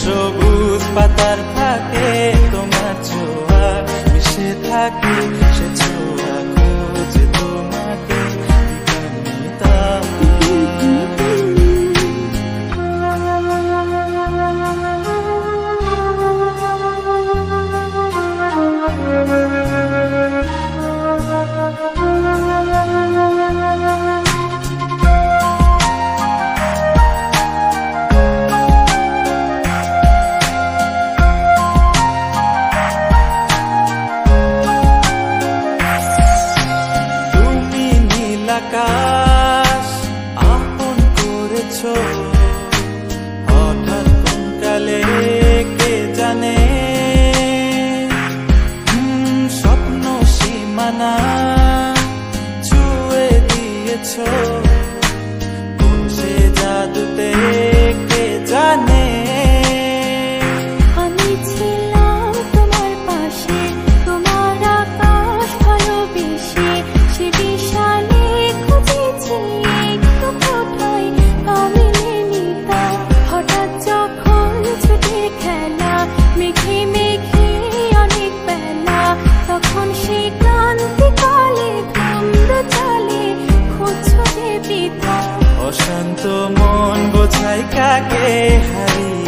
সবুজ পাতার ফাঁকে তোমার ছোঁয়া মিশে থাকে, সে ছোঁয়া খোঁজে তোমাকে আকাশ আপন করেছো, হঠাৎ কোন কালে কে জানে, স্বপ্ন সীমানা ছুঁয়ে দিয়েছো, কোন সে জাদুতে কে জানে। আমি ছিলাম তোমার পাশে, তোমার আকাশ ভালোবেসে, সে বিশাল অশান্ত মন বোঝাই কাকে হারিয়ে